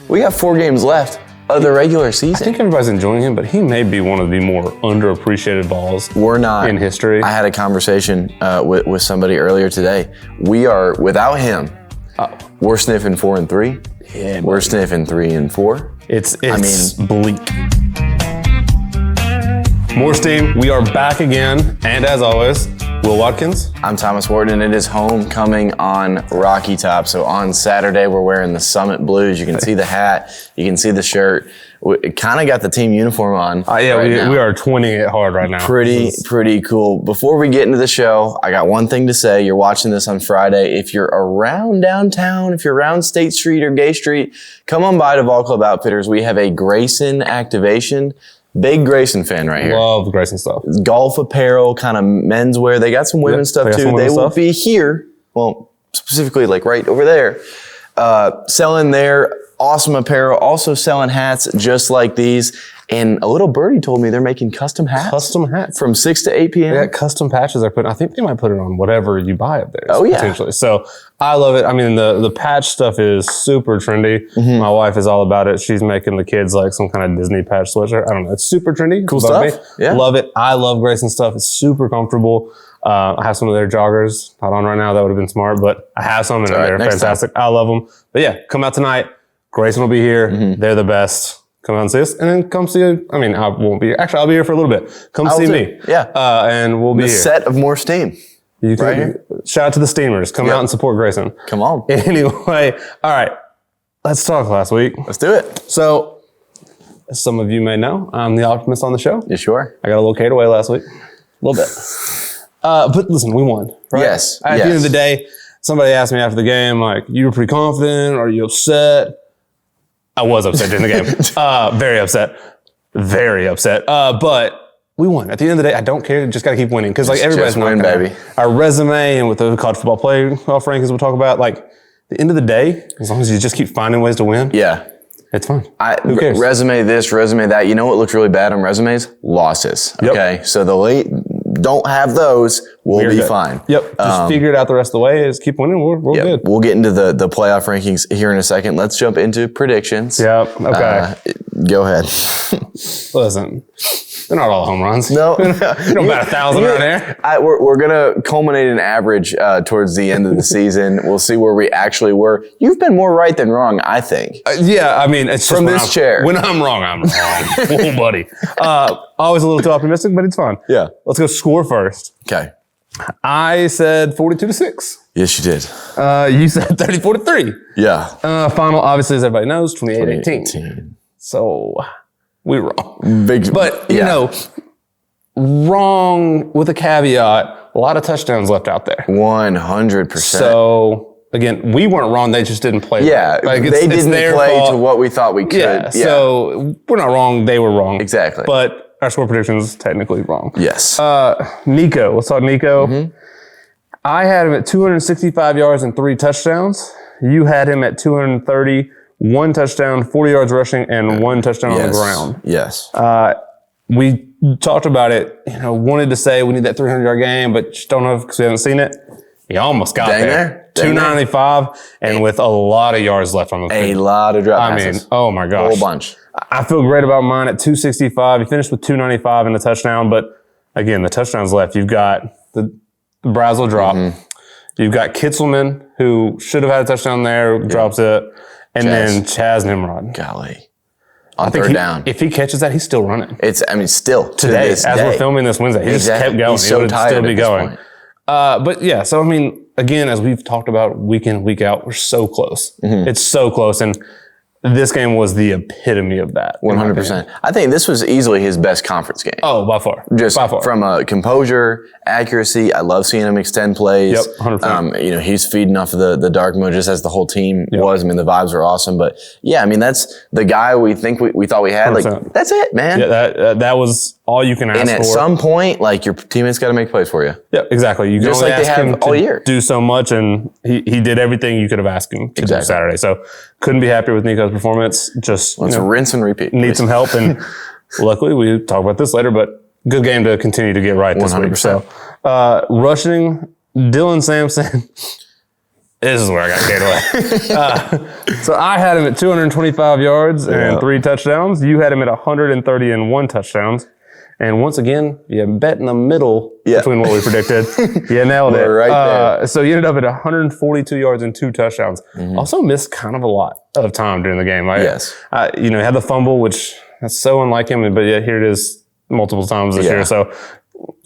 We got 4 games left of the regular I season. think everybody's enjoying him, but he may be one of the more underappreciated balls We're not in history. I had a conversation with somebody earlier today. We are without him. We're sniffing 4-3. Yeah, we're sniffing 3-4. It's bleak. More steam. We are back again, and as always, Will Watkins. I'm Thomas Wharton, and it is homecoming on Rocky Top. So on Saturday, we're wearing the Summit Blues. You can see the hat. You can see the shirt. We kind of got the team uniform on. We are twinning it hard right now. Pretty cool. Before we get into the show, I got one thing to say. You're watching this on Friday. If you're around downtown, if you're around State Street or Gay Street, come on by to Vol Club Outfitters. We have a Grayson activation. Big Grayson fan right here. Love Grayson stuff. Golf apparel, kind of menswear. They got some women's stuff too. They will be here. Well, specifically like right over there, selling their awesome apparel. Also selling hats just like these. And a little birdie told me they're making custom hats. Custom hats. From 6 to 8 p.m. They got custom patches they're putting. I think they might put it on whatever you buy up there. Oh, yeah. Potentially. So I love it. I mean, the patch stuff is super trendy. Mm-hmm. My wife is all about it. She's making the kids like some kind of Disney patch sweatshirt. I don't know. It's super trendy. Cool Love stuff. Me. Yeah. Love it. I love Grayson stuff. It's super comfortable. I have some of their joggers. Not on right now. That would have been smart, but I have some and they're fantastic. I love them. But yeah, come out tonight. Grayson will be here. Mm-hmm. They're the best. Come out and see us, and then come see. I mean, I won't be. Actually, I'll be here for a little bit. Come see me. Yeah. And we'll be the here. set of more steam. You can, right here. Shout out to the Steamers. Come out and support Grayson. Come on. Anyway, all right. Let's talk last week. Let's do it. So, as some of you may know, I'm the optimist on the show. You sure? I got a little carried away last week. A little bit. But listen, we won. Right? Yes. At the end of the day, somebody asked me after the game, like, you were pretty confident. Are you upset? I was upset during the game. Very upset. Very upset. But we won. At the end of the day, I don't care. Just got to keep winning. Because like everybody's win, baby. Our resume and with the college football playoff rankings we'll talk about, like at the end of the day, as long as you just keep finding ways to win, yeah, it's fine. Who cares? Resume this, resume that. You know what looks really bad on resumes? Losses. Okay. So the late don't have those, we'll be fine. Yep. Just figure it out the rest of the way. Is keep winning. We're good. We'll get into the playoff rankings here in a second. Let's jump into predictions. Yep. Okay. Go ahead. Listen, they're not all home runs. No. You don't bat 1,000 around there. We're going to culminate an average towards the end of the season. We'll see where we actually were. You've been more right than wrong, I think. Yeah, I mean, it's just from this chair. When I'm wrong, I'm wrong. Oh, buddy. Always a little too optimistic, but it's fine. Yeah. Let's go score first. Okay. I said 42-6. Yes, you did. You said 34-3. Yeah. Final, obviously, as everybody knows, 28-18. So we were wrong. But, you know, wrong with a caveat, a lot of touchdowns left out there. 100%. So, again, we weren't wrong. They just didn't play. Yeah, right. Like, they didn't play to what we thought we could. Yeah, so we're not wrong. They were wrong. Exactly. But our score predictions technically wrong. Yes. Nico. Let's talk Nico. Mm-hmm. I had him at 265 yards and 3 touchdowns. You had him at 230, 1 touchdown, 40 yards rushing, and 1 touchdown on the ground. Yes. We talked about it, wanted to say we need that 300-yard game, but just don't know because we haven't seen it. He almost got there. 295, and with a lot of yards left on the field. A lot of drop passes. I mean, oh my gosh. A whole bunch. I feel great about mine at 265. He finished with 295 and a touchdown, but again, the touchdowns left. You've got the Brazel drop. Mm-hmm. You've got Kitzelman, who should have had a touchdown there, drops it. And then Chaz Nimrod. Golly. On third down. If he catches that, he's still running. Still today, as we're filming this Wednesday, he just kept going. He's so tired still be at this going. point. But yeah, so I mean, again, as we've talked about week in, week out, we're so close. Mm-hmm. It's so close. And this game was the epitome of that. 100%. I think this was easily his best conference game. Oh, by far. By far. From a composure, accuracy. I love seeing him extend plays. Yep, 100%. He's feeding off of the dark mode just as the whole team was. I mean, the vibes were awesome. But yeah, I mean, that's the guy we think we thought we had. 100%. Like, that's it, man. Yeah, that was all you can ask for. And at some point, like, your teammates got to make plays for you. Yeah, exactly. You can just only like ask they have him all to year. do so much, and he did everything you could have asked him to do Saturday. So couldn't be happier with Nico's performance. Just let's rinse and repeat. Need some help, and luckily we talk about this later. But good game to continue to get right this 100%. week. So rushing, Dylan Sampson. This is where I got carried away. So I had him at 225 yards and 3 touchdowns. You had him at 131 touchdowns. And once again, you bet in the middle between what we predicted. You nailed it. Right there. So you ended up at 142 yards and 2 touchdowns. Also missed kind of a lot of time during the game. Yes. He had the fumble, which that's so unlike him, but yet here it is multiple times this year. So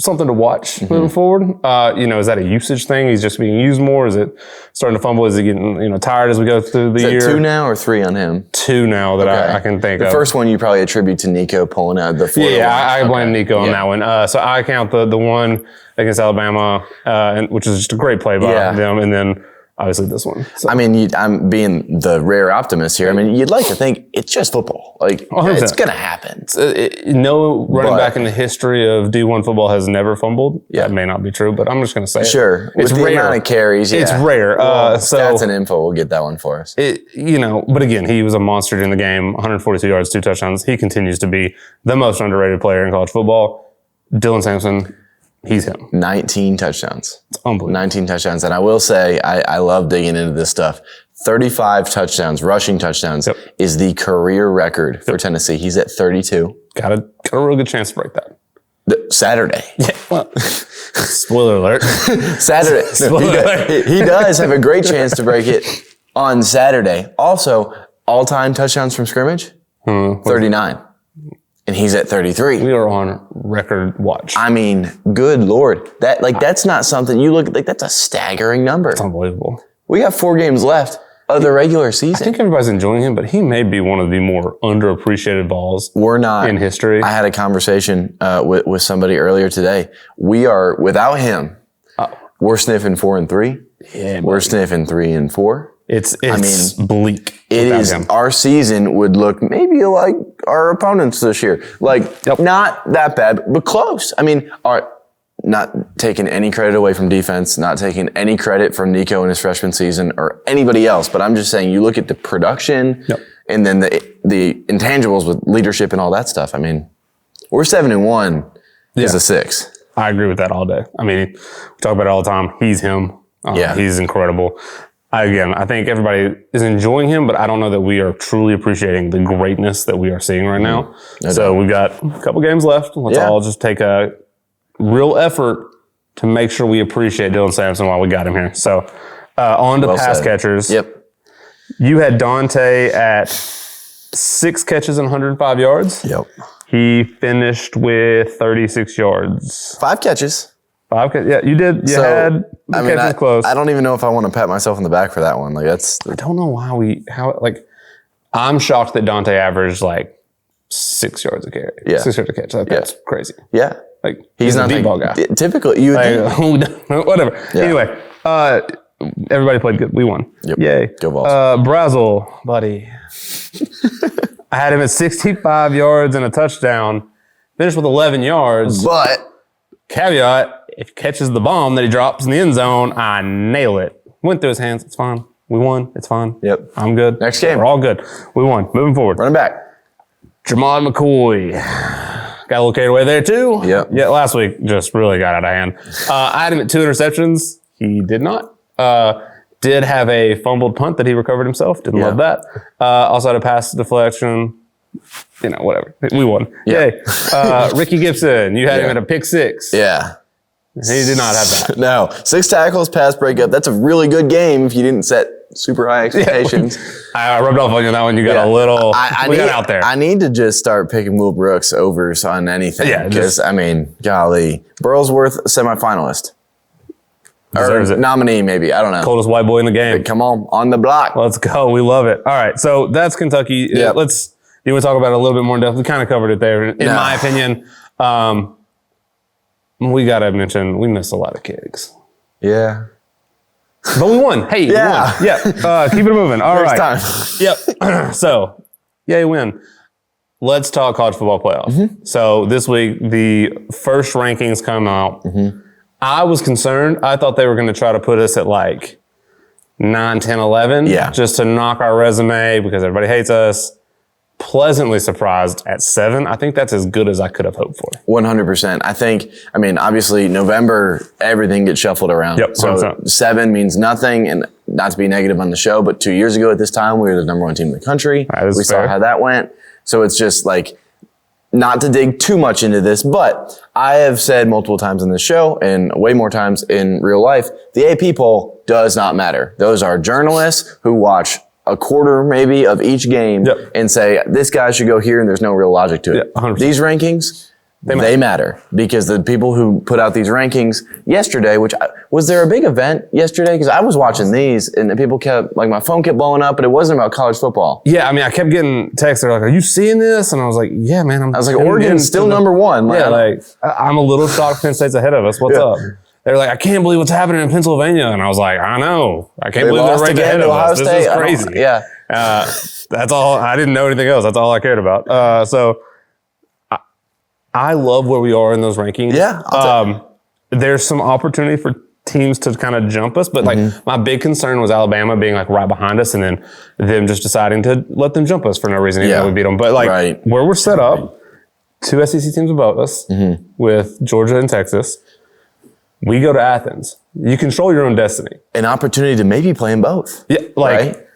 something to watch moving forward. Is that a usage thing? He's just being used more? Is it starting to fumble? Is he getting tired as we go through the year? Is it 2 now or 3 on him? 2 now that I can think of. The first one you probably attribute to Nico pulling out the 4. I blame Nico on that one. So I count the one against Alabama, which is just a great play by them, and then obviously this one. So. I mean, I'm being the rare optimist here. I mean, you'd like to think it's just football. Like, 100%. It's going to happen. No running back in the history of D1 football has never fumbled. Yeah. That may not be true, but I'm just going to say Sure. It's With the rare. amount of carries, It's rare. Stats and info will get that one for us. But again, he was a monster during the game, 142 yards, 2 touchdowns. He continues to be the most underrated player in college football. Dylan Sampson, he's him. 19 touchdowns. It's unbelievable. 19 touchdowns. And I will say, I love digging into this stuff. 35 touchdowns, rushing touchdowns, is the career record for Tennessee. He's at 32. Got a real good chance to break that. Saturday. Yeah. Well, spoiler alert. Saturday. He does have a great chance to break it on Saturday. Also, all-time touchdowns from scrimmage, 39. And he's at 33. We are on record watch. I mean, good Lord. That's not something you look like. That's a staggering number. It's unbelievable. We got 4 games left of the regular season. I think everybody's enjoying him, but he may be one of the more underappreciated balls in history. I had a conversation with somebody earlier today. We are, without him, we're sniffing 4 and 3. Yeah, we're sniffing 3 and 4. It's bleak. It is. Him. Our season would look maybe like our opponents this year. Not that bad, but close. I mean, not taking any credit away from defense, not taking any credit from Nico in his freshman season or anybody else, but I'm just saying you look at the production and then the intangibles with leadership and all that stuff. I mean, we're 7-1 is a 6. I agree with that all day. I mean, we talk about it all the time. He's him. He's incredible. I think everybody is enjoying him, but I don't know that we are truly appreciating the greatness that we are seeing right now. So we've got a couple games left. Let's all just take a real effort to make sure we appreciate Dylan Sampson while we got him here. So on to pass catchers. Yep. You had Dante at 6 catches and 105 yards. Yep. He finished with 36 yards. 5 catches. 5 catches. Yeah, you did. You had the catches close. I don't even know if I want to pat myself on the back for that one. I don't know I'm shocked that Dante averaged 6 yards a carry. Yeah. 6 yards a catch. That's crazy. Yeah. He's not a deep ball guy. Typically, you whatever. Yeah. Anyway, everybody played good. We won. Yep. Yay. Go Vols. Brazel, buddy. I had him at 65 yards and a touchdown. Finished with 11 yards. But caveat, if he catches the bomb that he drops in the end zone, I nail it. Went through his hands. It's fine. We won. It's fine. Yep. I'm good. Next game. We're all good. We won. Moving forward. Running back. Jamon McCoy. Got a little carried away there too. Yep. Yeah, last week just really got out of hand. I had him at 2 interceptions. He did not. Did have a fumbled punt that he recovered himself. Didn't love that. Also had a pass deflection. Whatever. We won. Yeah. Yay. Ricky Gibson, you had him at a pick 6. Yeah. He did not have that. No. 6 tackles, pass breakup. That's a really good game if you didn't set super high expectations. I rubbed off on you on that one. You got a little, we got out there. I need to just start picking Will Brooks overs on anything. Yeah. Because, golly. Burlsworth, semifinalist. Deserves it. Nominee, maybe. I don't know. Coldest white boy in the game. Come on the block. Let's go. We love it. All right. So that's Kentucky. Yep. You want to talk about it a little bit more in depth? We kind of covered it there. In my opinion, we got to mention we missed a lot of kicks. Yeah. But we won. Hey, we won. Yeah. Keep it moving. All right. Next time. Yep. So, yay, win. Let's talk college football playoff. Mm-hmm. So this week, the first rankings come out. Mm-hmm. I was concerned. I thought they were going to try to put us at 9, 10, 11. Yeah. Just to knock our resume because everybody hates us. Pleasantly surprised at 7. I think that's as good as I could have hoped for. 100%. I think, obviously, November, everything gets shuffled around. Yep, so 100%. 7 means nothing, and not to be negative on the show, but 2 years ago at this time, we were the number 1 team in the country. We saw fair. how that went. So it's just like, not to dig too much into this, but I have said multiple times on this show and way more times in real life, the AP poll does not matter. Those are journalists who watch a quarter maybe of each game and say, this guy should go here, and there's no real logic to it. 100%. These rankings, they matter because the people who put out these rankings yesterday, was there a big event yesterday? Because I was watching these and people kept, like my phone kept blowing up, but it wasn't about college football. Yeah, I mean, I kept getting texts. They're like, "Are you seeing this?" And I was like, "Yeah, man." I was like, Oregon's still number 1. Like, I'm a little shocked Penn State's ahead of us. What's up? They're like, "I can't believe what's happening in Pennsylvania," and I was like, "I know. I can't believe they're right ahead of us. This is crazy." Yeah. That's all. I didn't know anything else. That's all I cared about. So I love where we are in those rankings. Yeah. There's some opportunity for teams to kind of jump us, but like my big concern was Alabama being like right behind us and then them just deciding to let them jump us for no reason, even though we beat them. But like where we're set up, 2 SEC teams above us with Georgia and Texas. We go to Athens. You control your own destiny. An opportunity to maybe play in both. Yeah, like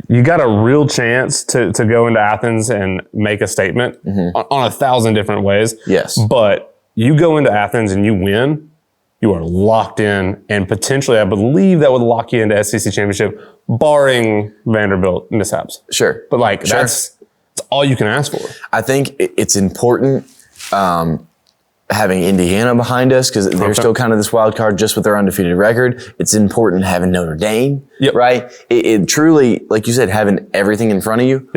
you got a real chance to go into Athens and make a statement on 1,000 different ways. Yes. But you go into Athens and you win, you are locked in, and potentially, I believe that would lock you into SEC championship, barring Vanderbilt mishaps. Sure. But like that's all you can ask for. I think it's important having Indiana behind us because they're still kind of this wild card just with their undefeated record. It's important having Notre Dame, right? It truly, like you said, having everything in front of you,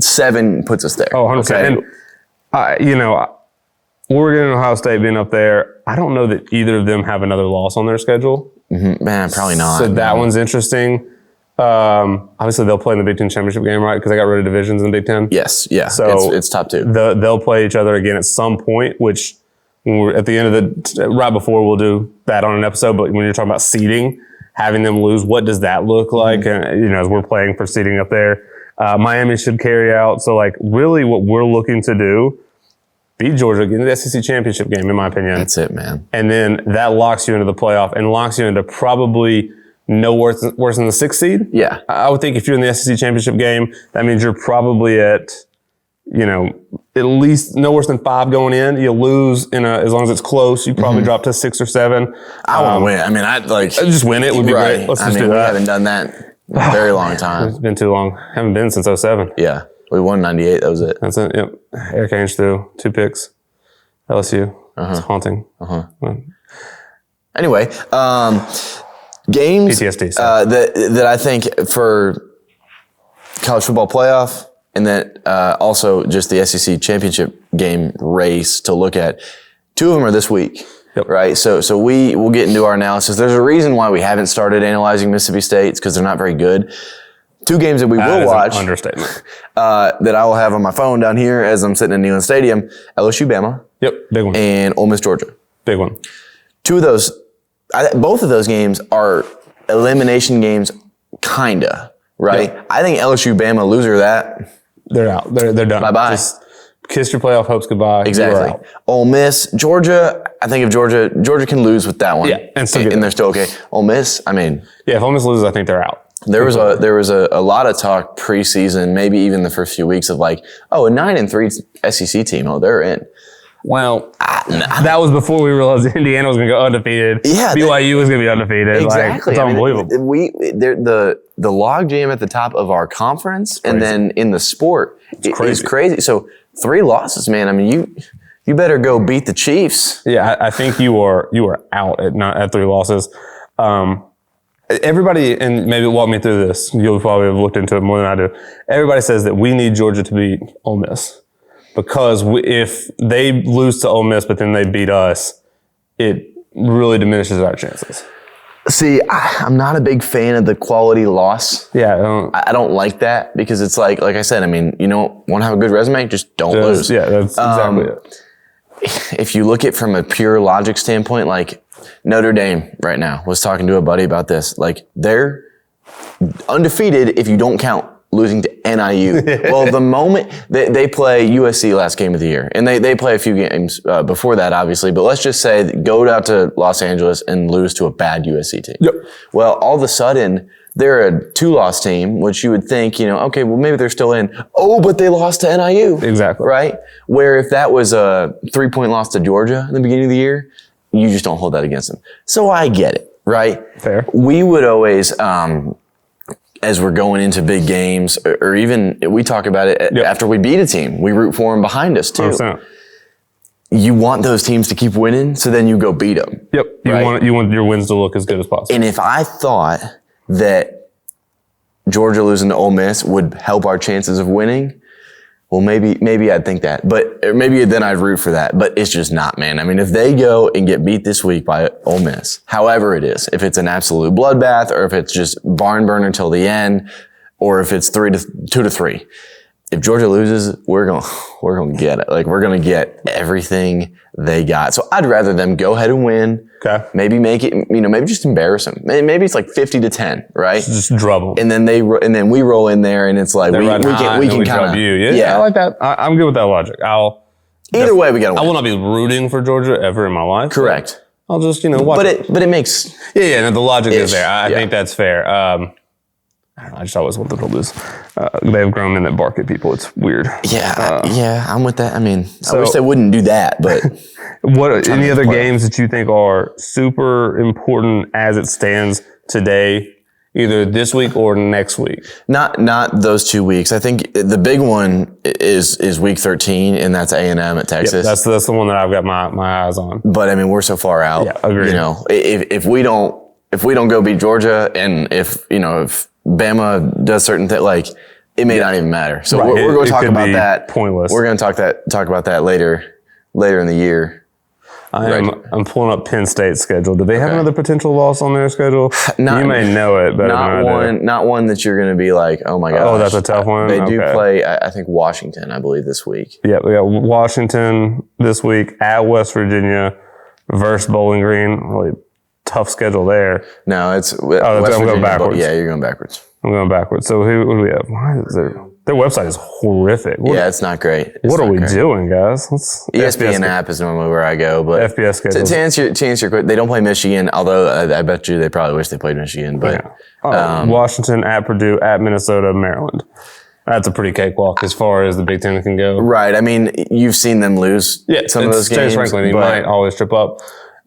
7 puts us there. Oh, 100%. And, Oregon and Ohio State being up there, I don't know that either of them have another loss on their schedule. Man, probably not. So that one's interesting. Obviously, they'll play in the Big Ten championship game, right? Because they got rid of divisions in the Big Ten. Yes, yeah. So it's top 2. They'll play each other again at some point, which when we're at the end of right before we'll do that on an episode. But when you're talking about seeding, having them lose, what does that look like? And as we're playing for seeding up there, Miami should carry out. So like really, what we're looking to do. Beat Georgia, get into the SEC championship game, in my opinion. That's it, man. And then that locks you into the playoff and locks you into probably no worse than the 6th seed. Yeah. I would think if you're in the SEC championship game, that means you're probably at, at least no worse than 5 going in. You lose as long as it's close, you probably drop to 6 or 7. I want to win. I mean, I'd just win it would be great. Let's just do that. We haven't done that in a very long time. It's been too long. Haven't been since 07. Yeah. We won 98. That was it. That's it. Yep. Eric Ainge threw 2 picks. LSU. It's haunting. Anyway, games PTSD, that I think for college football playoff and then also just the SEC championship game race to look at. 2 of them are this week. Right. So we'll get into our analysis. There's a reason why we haven't started analyzing Mississippi State. It's because they're not very good. 2 games that we will watch. An understatement. That I will have on my phone down here as I'm sitting in Neyland Stadium. LSU, Bama. Yep, big one. And Ole Miss, Georgia. Big one. 2 of those, both of those games are elimination games, kinda, right? Yeah. I think LSU, Bama, loser that. They're out. They're done. Bye-bye. Just kiss your playoff hopes goodbye. Exactly. Ole Miss, Georgia. I think if Georgia can lose with that one. Yeah, and they're still okay. Ole Miss, I mean. Yeah, if Ole Miss loses, I think they're out. There was a lot of talk preseason, maybe even the first few weeks of like, a 9-3 SEC team. Oh, they're in. Well, that was before we realized Indiana was going to go undefeated. Yeah, BYU was going to be undefeated. Exactly. It's unbelievable. The log jam at the top of our conference, and then in the sport is crazy. So 3 losses, man. I mean, you better go beat the Chiefs. Yeah, I think you are out at 3 losses. Everybody, and maybe walk me through this. You'll probably have looked into it more than I do. Everybody says that we need Georgia to beat Ole Miss because if they lose to Ole Miss, but then they beat us, it really diminishes our chances. See, I'm not a big fan of the quality loss. Yeah, I don't like that because it's like I said. I mean, want to have a good resume, just don't lose. Yeah, that's exactly it. If you look at it from a pure logic standpoint, like Notre Dame right now, was talking to a buddy about this. Like they're undefeated if you don't count losing to NIU. Well, the moment they play USC last game of the year, and they play a few games before that, obviously, but let's just say go out to Los Angeles and lose to a bad USC team. Yep. Well, all of a sudden, they're a 2-loss team, which you would think, okay, well, maybe they're still in. Oh, but they lost to NIU. Exactly. Right? Where if that was a 3-point loss to Georgia in the beginning of the year, you just don't hold that against them. So I get it, right? Fair. We would always, as we're going into big games, or even we talk about it after we beat a team, we root for them behind us too. 100%. You want those teams to keep winning, so then you go beat them. Yep. You want your wins to look as good as possible. And if I thought that Georgia losing to Ole Miss would help our chances of winning, well, maybe I'd think that. But maybe then I'd root for that. But it's just not, man. I mean, if they go and get beat this week by Ole Miss, however it is, if it's an absolute bloodbath or if it's just barn burner till the end, or if it's 2-3. If Georgia loses, we're gonna get it. Like, we're gonna get everything they got. So I'd rather them go ahead and win. Okay. Maybe make it, maybe just embarrass them. Maybe it's like 50-10, right? Just drub them. And then we roll in there, and it's like we can kind of. Yeah, I like that. I'm good with that logic. Either way, we gotta win. I will not be rooting for Georgia ever in my life. Correct. I'll just watch. But it makes. Yeah. No, the logic is there. I think that's fair. I just always want them to lose. They've grown men that bark at people. It's weird. Yeah, I'm with that. I mean, I wish they wouldn't do that, but. Any other games that you think are super important as it stands today, either this week or next week? Not those 2 weeks. I think the big one is week 13, and that's A&M at Texas. Yep, that's the one that I've got my eyes on. But I mean, we're so far out. Yeah, agreed. If we don't go beat Georgia, and if Bama does certain things, like, it may not even matter. So right. we're going to talk about that. Pointless. We're going to talk about that later in the year. I'm pulling up Penn State's schedule. Do they have another potential loss on their schedule? You may know it, but not one that you're going to be like, oh my gosh. Oh, that's a tough one. They do play, I think, Washington, I believe, this week. Yeah, we got Washington this week at West Virginia versus Bowling Green. Really tough schedule there. No, it's I'm going backwards. Yeah, you're going backwards. I'm going backwards. So who do we have? Why is their website is horrific. It's not great. What are we doing, guys? ESPN app is normally where I go, but FBS schedule. To answer your question, they don't play Michigan, although I bet you they probably wish they played Michigan. But Washington, at Purdue, at Minnesota, Maryland. That's a pretty cakewalk as far as the Big Ten can go. Right. I mean, you've seen them lose some of those games. Franklin, he might always trip up.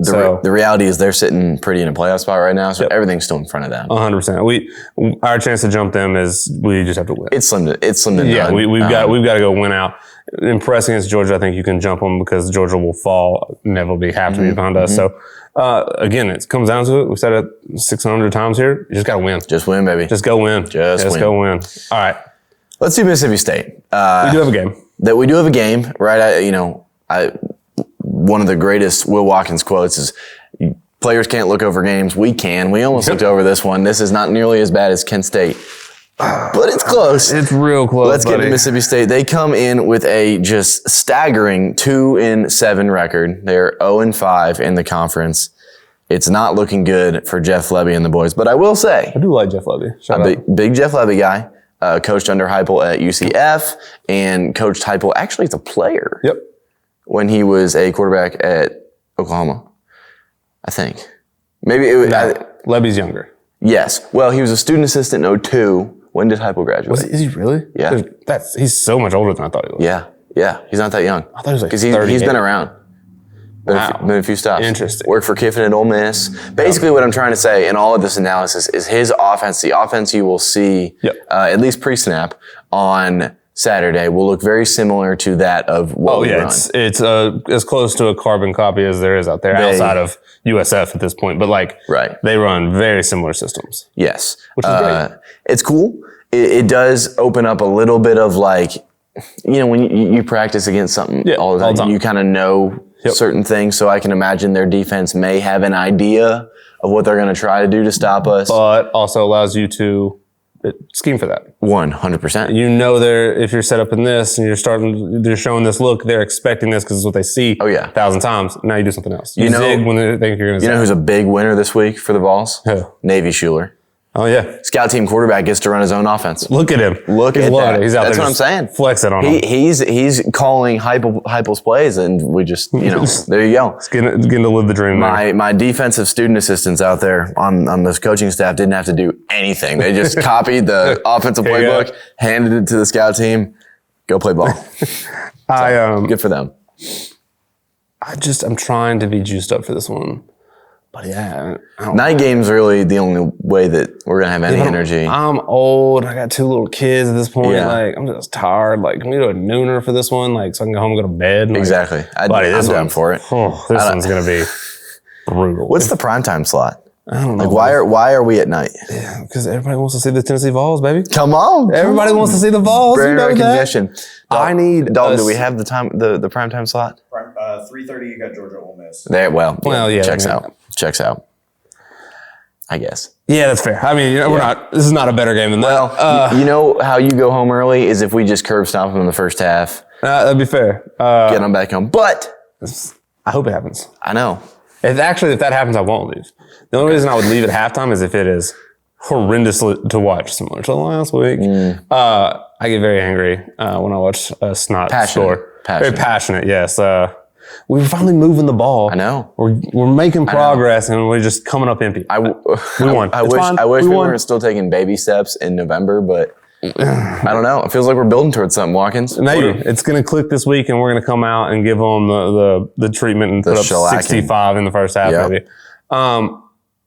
The reality is they're sitting pretty in a playoff spot right now, so everything's still in front of them. 100%. Our chance to jump them is we just have to win. It's slim to none. Yeah, we've got to go win out. Impressing against Georgia, I think you can jump them because Georgia will fall. Never have to be behind us. So again, it comes down to it. We've said it 600 times here. You just got to win. Just win, baby. Just go win. Just go win. All right. Let's do Mississippi State. We do have a game. We do have a game, right? One of the greatest Will Watkins quotes is, players can't look over games. We can. We almost looked over this one. This is not nearly as bad as Kent State, but it's close. It's real close. Let's get to Mississippi State. They come in with a just staggering 2-7 record. They're 0-5 in the conference. It's not looking good for Jeff Lebby and the boys, but I will say, I do like Jeff Lebby. Shout out. Big Jeff Lebby guy. Coached under Heupel at UCF and coached Heupel actually as a player. Yep. When he was a quarterback at Oklahoma, I think. Maybe it was. Lebby's younger. Yes. Well, he was a student assistant in 2002. When did Heupel graduate? Is he really? Yeah. He's so much older than I thought he was. Yeah. He's not that young. I thought he was like 38. Because he's been around. Been a few stops. Interesting. Worked for Kiffin at Ole Miss. Basically, what I'm trying to say in all of this analysis is his offense, the offense you will see, at least pre-snap, on Saturday will look very similar to that of what we run. It's as close to a carbon copy as there is out there outside of USF at this point. But they run very similar systems. Yes. Which is great. It's cool. It does open up a little bit of when you practice against something all the time, you kind of know certain things. So I can imagine their defense may have an idea of what they're going to try to do to stop us. But also allows you to scheme for that. 100%. If you're set up in this and they're showing this look, they're expecting this because it's what they see 1,000 times. Now you do something else. You zig when they think you're going to You know who's a big winner this week for the Vols? Who? Navy Schuler. Oh yeah, Scout team quarterback gets to run his own offense. look at him. Look at that. He's out That's there. what I'm saying. Flex it on him. He's calling Heupel's plays, and we just there you go. Getting to live the dream. My defensive student assistants out there on this coaching staff didn't have to do anything. They just copied the offensive playbook, handed it to the scout team. Go play ball. Good for them. I'm trying to be juiced up for this one. But yeah, night game's really the only way that we're gonna have any energy. I'm old. I got 2 little kids at this point. Yeah. Like I'm just tired. Like can we do a nooner for this one? Like so I can go home and go to bed. Exactly. I'm down for it. Oh, this one's gonna be brutal. What's the primetime slot? I don't know. Like why are we at night? Yeah, because everybody wants to see the Tennessee Vols, baby. Come on. Everybody wants to see the Vols. Brand you know recognition. I need. Dalton, do we have the primetime slot? 3:30. You got Georgia Ole Miss. There. Well, yeah. Checks out. I guess. Yeah, that's fair. I mean, we're not. This is not a better game than that. Well, you know how you go home early is if we just curb stomp them in the first half, that'd be fair. get them back home. But I hope it happens. I know. If that happens, I won't leave. The only reason I would leave at halftime is if it is horrendous to watch, similar to last week. I get very angry when I watch a snot score. Very passionate, yes. We're finally moving the ball. I know. We're making progress, and we're just coming up empty. We won. I wish we weren't still taking baby steps in November, but I don't know. It feels like we're building towards something, Watkins. Maybe. It's going to click this week, and we're going to come out and give them the treatment and put up 65 in the first half, maybe.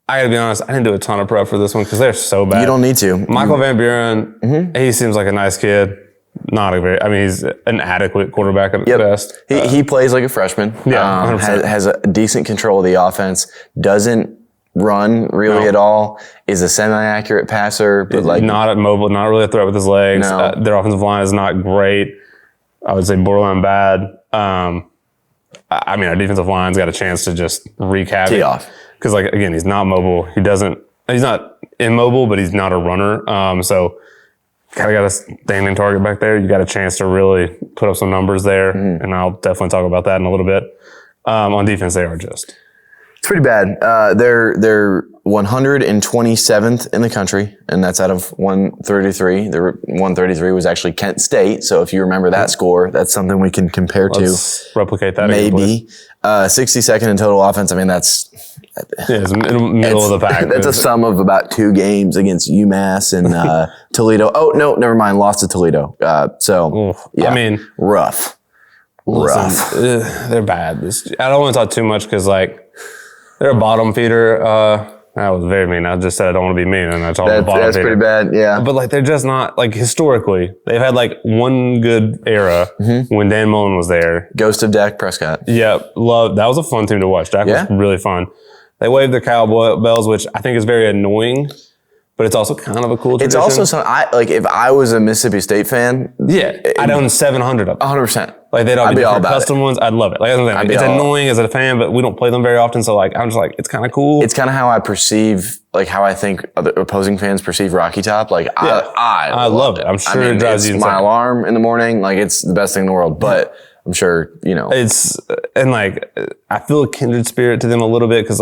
I got to be honest, I didn't do a ton of prep for this one because they're so bad. You don't need to. Michael Van Buren, he seems like a nice kid. He's an adequate quarterback at best. He plays like a freshman. Yeah, has a decent control of the offense. Doesn't run really at all. Is a semi-accurate passer, but like not mobile, not really a threat with his legs. No. Their offensive line is not great. I would say borderline bad. Our defensive line's got a chance to just wreak havoc. Tee off. Because again, he's not mobile. He's not immobile, but he's not a runner. So got a standing target back there. You got a chance to really put up some numbers there, and I'll definitely talk about that in a little bit. On defense, they are just. It's pretty bad. They're 127th in the country, and that's out of 133. Their 133 was actually Kent State, so if you remember that score, that's something we can compare Let's replicate that. Maybe. 62nd in total offense. I mean, it's middle of the pack. That's a sum of about 2 games against UMass and Toledo. Oh, no, never mind. Lost to Toledo. Rough. Listen, they're bad. I don't want to talk too much because, they're a bottom feeder. That was very mean. I just said I don't want to be mean, and I told them bottom feeder. That's pretty bad, yeah. But, they're just not, historically, they've had, one good era when Dan Mullen was there. Ghost of Dak Prescott. Yeah, that was a fun team to watch. Dak was really fun. They waved their cowbells, which I think is very annoying, but it's also kind of a cool tradition. It's also if I was a Mississippi State fan. Yeah, I'd own 700 of them. 100%. They'd all be different custom ones. I'd love it. It's annoying as a fan, but we don't play them very often. So I'm just it's kind of cool. It's kind of how I perceive, how I think other opposing fans perceive Rocky Top. I love it. I'm sure it drives you insane. My alarm in the morning. It's the best thing in the world. But I'm sure, It's, I feel a kindred spirit to them a little bit because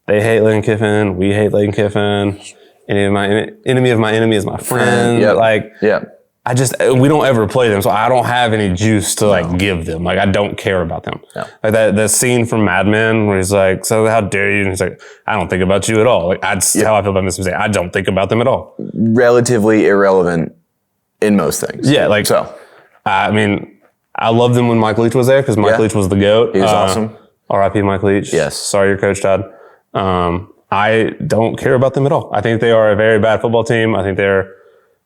they hate Lane Kiffin. We hate Lane Kiffin. Enemy of my enemy is my friend. We don't ever play them, so I don't have any juice to give them. I don't care about them. No. That scene from Mad Men where he's like, "So how dare you?" And he's like, "I don't think about you at all." That's how I feel about Mississippi State. I don't think about them at all. Relatively irrelevant in most things. Yeah, I loved them when Mike Leach was there because Mike Leach was the GOAT. He was awesome. R.I.P. Mike Leach. Yes. Sorry your coach died. I don't care about them at all. I think they are a very bad football team. I think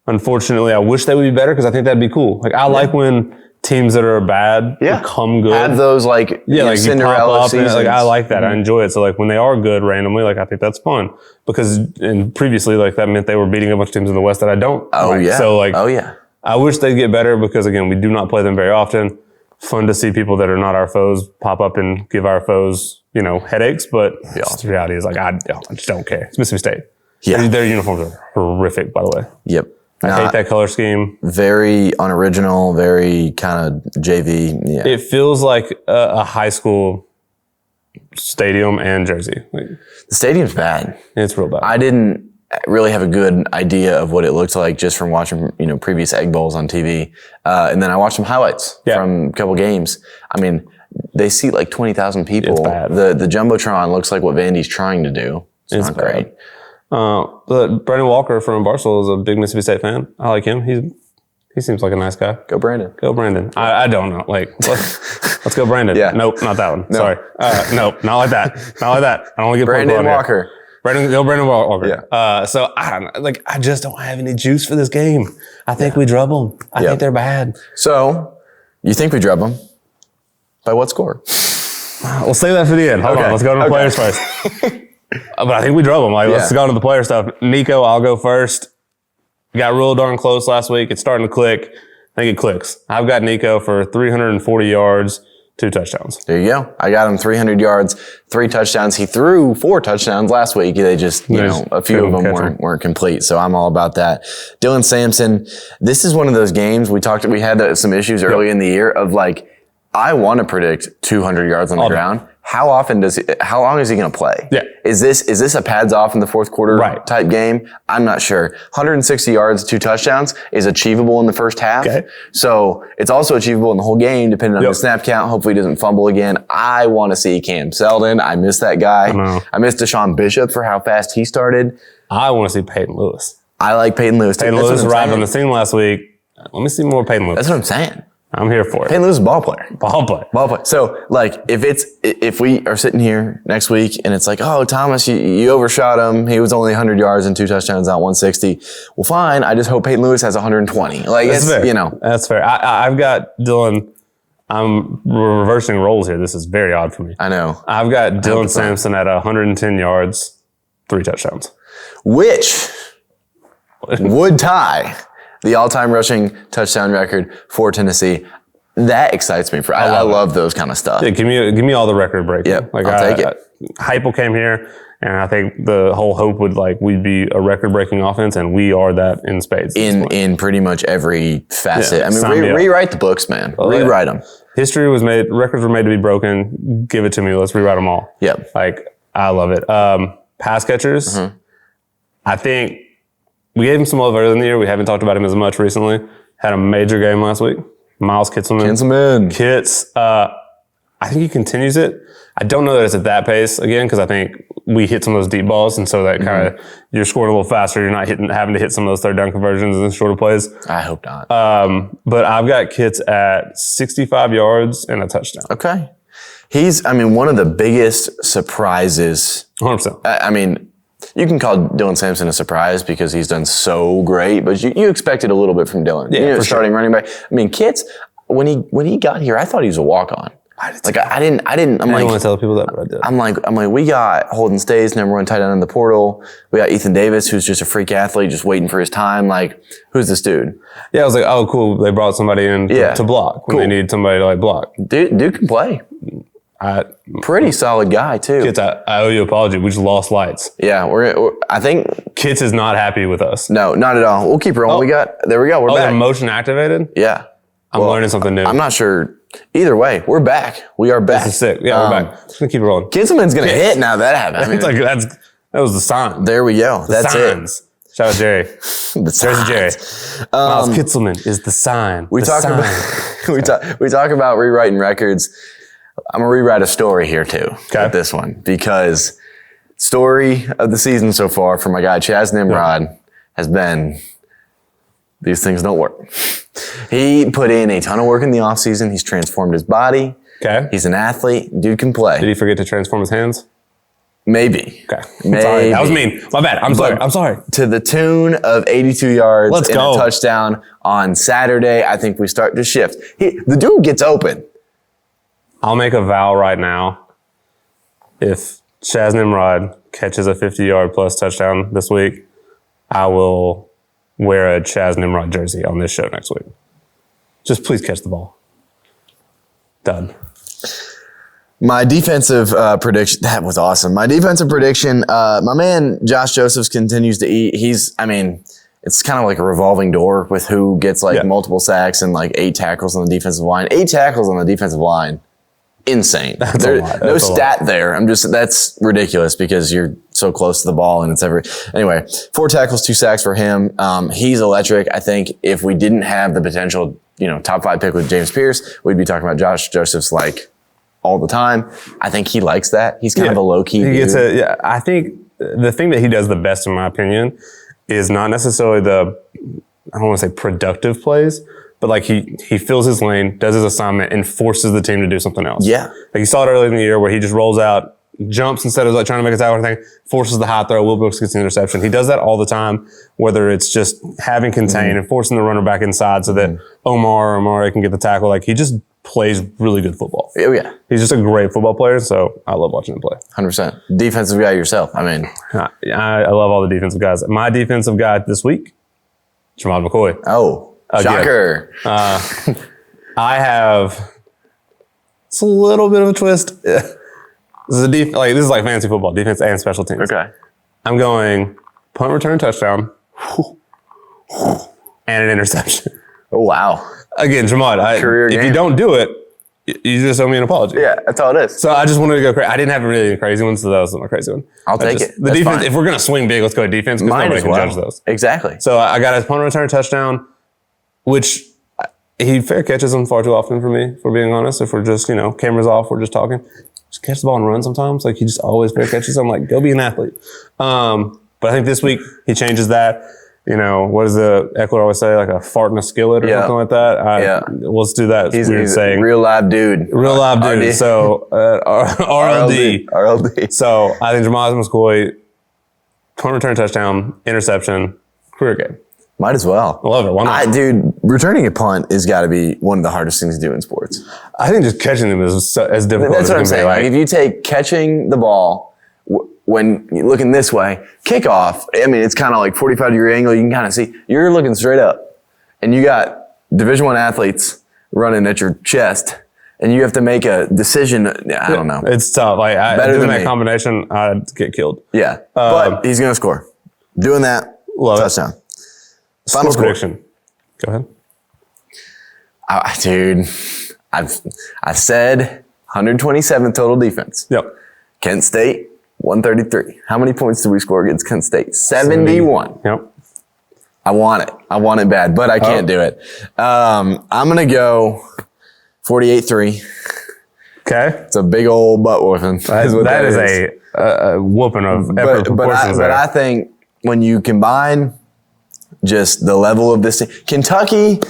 unfortunately, I wish they would be better because I think that'd be cool. I like when teams that are bad become good. Have those Cinderella seasons. I like that. I enjoy it. So when they are good randomly, I think that's fun because previously that meant they were beating a bunch of teams in the West that I don't. So I wish they'd get better because again, we do not play them very often. Fun to see people that are not our foes pop up and give our foes, headaches. But the reality is I just don't care. It's Mississippi State. Yeah. Their uniforms are horrific, by the way. Yep. I hate that color scheme. Very unoriginal, very kind of JV. Yeah. It feels like a high school stadium and jersey. The stadium's bad. It's real bad. I didn't really have a good idea of what it looked like just from watching, previous Egg Bowls on TV. And then I watched some highlights from a couple games. I mean, they seat like 20,000 people. It's bad. The Jumbotron looks like what Vandy's trying to do. It's not bad. great. But Brandon Walker from Barstool is a big Mississippi State fan. I like him. He seems like a nice guy. Go Brandon. Go Brandon. I don't know. Like, let's go Brandon. Yeah. Nope, not that one. No. Sorry. Nope, not like that. Not like that. I don't want to get Brandon Walker. Go Brandon Walker. Yeah. So I don't know. Like, I just don't have any juice for this game. I think we drub them. I think they're bad. So, you think we drub them? By what score? We'll save that for the end. Hold on. Let's go to the players first. But I think we drove them. Like, let's go to the player stuff. Nico, I'll go first. Got real darn close last week. It's starting to click. I think it clicks. I've got Nico for 340 yards, 2 touchdowns. There you go. I got him 300 yards, 3 touchdowns. He threw 4 touchdowns last week. They just, a few of them weren't complete. So I'm all about that. Dylan Sampson, this is one of those games we had some issues early in the year of like, I want to predict 200 yards on the ground. How long is he going to play? Yeah. Is this a pads off in the fourth quarter type game? I'm not sure. 160 yards, 2 touchdowns is achievable in the first half. Okay. So it's also achievable in the whole game, depending on the snap count. Hopefully he doesn't fumble again. I want to see Cam Seldon. I miss that guy. I miss Deshaun Bishop for how fast he started. I want to see Peyton Lewis. I like Peyton Lewis too. Peyton Lewis arrived on the scene last week. Let me see more Peyton Lewis. That's what I'm saying. I'm here for it. Peyton Lewis is a ball player. Ball player. So, like, if we are sitting here next week and it's like, oh, Thomas, you overshot him. He was only 100 yards and 2 touchdowns out 160. Well, fine. I just hope Peyton Lewis has 120. Like, That's fair. That's fair. I've got Dylan. I'm reversing roles here. This is very odd for me. I know. I've got Dylan Sampson at 110 yards, 3 touchdowns. Which would tie the all-time rushing touchdown record for Tennessee. That excites me. I love those kind of stuff. Yeah, give me all the record breaking. Yep, I'll take it. Heupel came here, and I think the whole hope would we'd be a record-breaking offense, and we are that in spades. In pretty much every facet. Yeah, I mean, rewrite the books, man. Rewrite them. History was made. Records were made to be broken. Give it to me. Let's rewrite them all. Yep. I love it. Pass catchers. I think we gave him some love earlier in the year. We haven't talked about him as much recently. Had a major game last week. Miles Kitselman. Kits. I think he continues it. I don't know that it's at that pace again because I think we hit some of those deep balls, and so that kind of you're scoring a little faster. You're not having to hit some of those third down conversions and shorter plays. I hope not. But I've got Kits at 65 yards and a touchdown. Okay. He's, one of the biggest surprises. 100%. I mean, you can call Dylan Sampson a surprise because he's done so great, but you expected a little bit from Dylan. Yeah, starting running back. Kits, when he got here, I thought he was a walk-on. I didn't. I didn't want to tell people that, but I did. I'm like, we got Holden Stays, number 1 tight end in the portal. We got Ethan Davis, who's just a freak athlete, just waiting for his time. Like, who's this dude? Yeah, I was like, oh, cool. They brought somebody in to block when they need somebody to block. Dude can play. Pretty solid guy too. Kits, I owe you an apology. We just lost lights. Yeah, I think Kits is not happy with us. No, not at all. We'll keep rolling. There we go. We're back. They're motion activated? Yeah. I'm learning something new. I'm not sure. Either way, we're back. We are back. This is sick. Yeah, we're back. Just gonna keep it rolling. Kitselman's gonna hit now that happened. That was the sign. There we go. That's signs. It. Shout out Jerry. There's Jerry. Miles Kitselman is the sign. We talk about rewriting records. I'm gonna rewrite a story here too with this one because story of the season so far for my guy Chaz Nimrod has been these things don't work. He put in a ton of work in the offseason. He's transformed his body. Okay. He's an athlete. Dude can play. Did he forget to transform his hands? Maybe. Okay. Sorry. That was mean. My bad. I'm sorry. To the tune of 82 yards and a touchdown on Saturday, I think we start to shift. The dude gets open. I'll make a vow right now. If Chaz Nimrod catches a 50-yard plus touchdown this week, I will wear a Chaz Nimrod jersey on this show next week. Just please catch the ball. Done. My defensive prediction, that was awesome. My defensive prediction, my man Josh Josephs continues to eat. It's kind of like a revolving door with who gets multiple sacks and 8 tackles on the defensive line. 8 tackles on the defensive line. Insane. That's a lot. No stat there. That's ridiculous because you're so close to the ball, and anyway, 4 tackles, 2 sacks for him. He's electric. I think if we didn't have the potential, top 5 pick with James Pierce, we'd be talking about Josh Josephs like all the time. I think he likes that. He's kind of a low key. I think the thing that he does the best, in my opinion, is not necessarily I don't want to say productive plays, but like he fills his lane, does his assignment, and forces the team to do something else. Yeah. Like you saw it earlier in the year where he just rolls out, jumps instead of like trying to make a tackle or anything, forces the high throw. Will Brooks gets the interception. He does that all the time, whether it's just having contain and forcing the runner back inside so that Omar or Amari can get the tackle. Like he just plays really good football. Oh, yeah. He's just a great football player, so I love watching him play. 100%. Defensive guy yourself. I mean. I love all the defensive guys. My defensive guy this week, Jamal McCoy. Oh, shocker. I have, it's a little bit of a twist. This is like fantasy football, defense and special teams. Okay. I'm going punt return touchdown and an interception. Oh, wow. Again, Jamal, if you don't do it, you just owe me an apology. Yeah, that's all it is. So I just wanted to go crazy. I didn't have a really crazy one, so that was my crazy one. I'll take it. The That's defense, fine. if we're going to swing big, let's go defense because nobody can judge those. Exactly. So I got a punt return touchdown, which he fair catches them far too often for me, if we're being honest. If we're just, cameras off, we're just talking. Just catch the ball and run sometimes. Like he just always fair catches. I'm like, go be an athlete. But I think this week he changes that. What does the Eckler always say? Like a fart in a skillet or something like that? Let's do that. It's weird saying. Real live dude. Real live dude. RD. So RLD. RLD. So I think Jamal McCoy, punt return touchdown, interception, career game. Might as well. I love it. Why not? Dude, returning a punt has got to be one of the hardest things to do in sports. I think just catching them is as difficult That's as what I'm it can saying. be. Like if you take catching the ball when you're looking this way, kickoff, I mean, it's kind of like 45-degree angle. You can kind of see. You're looking straight up, and you got Division I athletes running at your chest, and you have to make a decision. I don't know. It's tough. Like Better doing than that me. combination, I'd get killed. Yeah, but he's going to score. Doing that, Love it. touchdown. Final score. Prediction. Go ahead. Dude, I've said 127 total defense. Yep. Kent State, 133. How many points did we score against Kent State? 71. Yep. I want it. I want it bad, but I can't do it. I'm going to go 48-3. Okay. It's a big old butt whooping. That is a whooping of epic proportions but I think when you combine just the level of this team, Kentucky,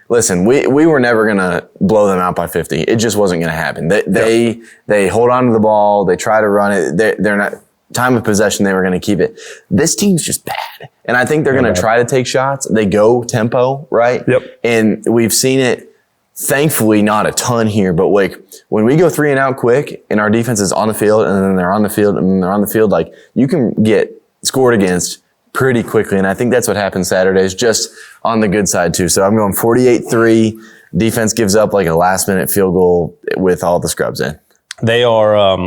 listen, we were never going to blow them out by 50. It just wasn't going to happen. They hold on to the ball. They try to run it. They're not, time of possession, they were going to keep it. This team's just bad. And I think they're going to try to take shots. They go tempo, right? Yep. And we've seen it, thankfully, not a ton here, but like when we go 3 and out quick and our defense is on the field and then they're on the field and then they're on the field, like you can get scored against pretty quickly. And I think that's what happened Saturdays, just on the good side too. So I'm going 48-3. Defense gives up like a last minute field goal with all the scrubs in. They are,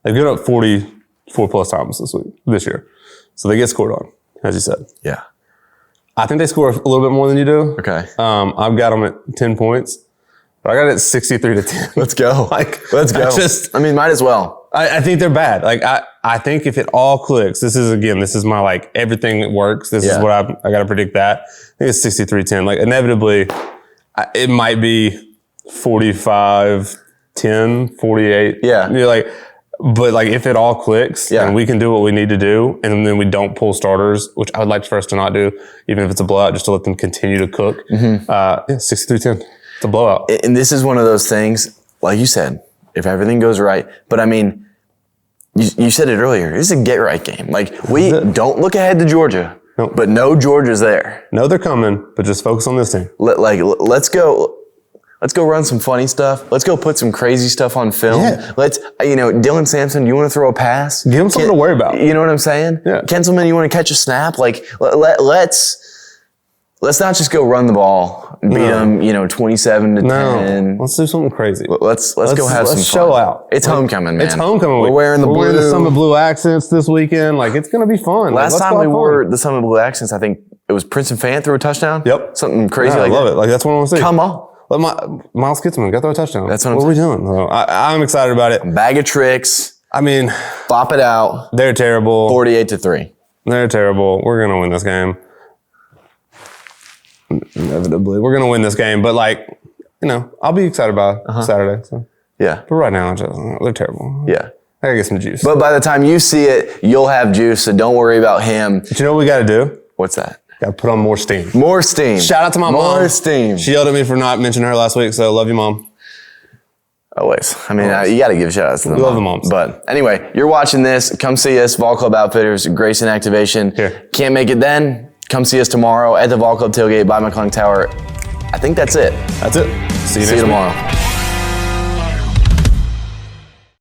they've given up 44 plus times this year. So they get scored on, as you said. Yeah. I think they score a little bit more than you do. Okay. I've got them at 10 points, but I got it at 63-10. Let's go. Let's go. I mean, might as well. I think they're bad. Like I think if it all clicks, this is my like everything works. This is what I got to predict that. I think it's 63-10. Like inevitably, it might be 45-10, 48. Yeah. You're like, but like if it all clicks and we can do what we need to do, and then we don't pull starters, which I would like for us to not do, even if it's a blowout, just to let them continue to cook. 63-10. It's a blowout. And this is one of those things, like you said, if everything goes right. But I mean, you said it earlier. This is a get-right game. Like, we don't look ahead to Georgia, but know Georgia's there. No, they're coming, but just focus on this team. Let's go run some funny stuff. Let's go put some crazy stuff on film. Yeah. Let's, Dylan Sampson, you want to throw a pass? Give him something to worry about. You know what I'm saying? Yeah. Kenselman, you want to catch a snap? Like, let's not just go run the ball and beat them, 27-10. No, let's do something crazy. Let's go have some fun. Let's show out. It's homecoming, man. It's homecoming week. We're wearing the blue. We're wearing the Summit Blue accents this weekend. Like, it's going to be fun. Last time we wore the Summit Blue accents, I think it was Princeton Fan threw a touchdown. Yep. Something crazy like I love that. it. Like, that's what I want to see. Come on. Let Miles Kitzman go throw a touchdown. That's what I'm are we doing? I'm excited about it. Bag of tricks. I mean, Bop it out. they're terrible. 48-3. They're terrible. We're going to win this game. Inevitably. We're going to win this game. But, like, you know, I'll be excited about Saturday. So. Yeah. But right now, they're terrible. Yeah. I got to get some juice. But by the time you see it, you'll have juice, so don't worry about him. But you know what we got to do? What's that? Got to put on more steam. More steam. Shout out to my mom. More steam. She yelled at me for not mentioning her last week, so love you, Mom. Always. I mean, you got to give shout outs to them. We love the moms. But anyway, you're watching this. Come see us, Vol Club Outfitters, Grayson Activation. Here. Can't make it then? Come see us tomorrow at the Vol Club Tailgate by McClung Tower. I think that's it. That's it. See you See you tomorrow.